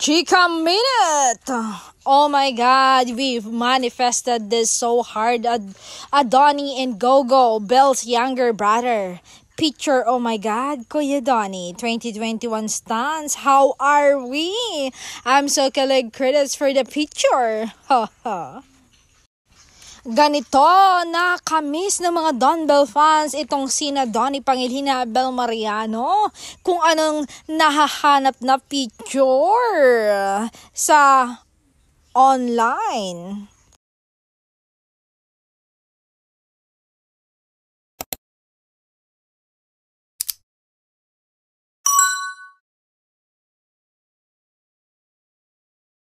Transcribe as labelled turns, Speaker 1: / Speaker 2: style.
Speaker 1: Chika Minute! Oh my God, we've manifested this so hard. Donnie and Gogo, Belle's younger brother. Picture, oh my God, Kuya Donnie, 2021 stance. How are we? I'm so kilig credits for the picture. Ha ha. Ganito na kamis ng mga Don Bell fans itong sina Donnie Pangilinan at Belle Mariano kung anong nahahanap na picture sa online.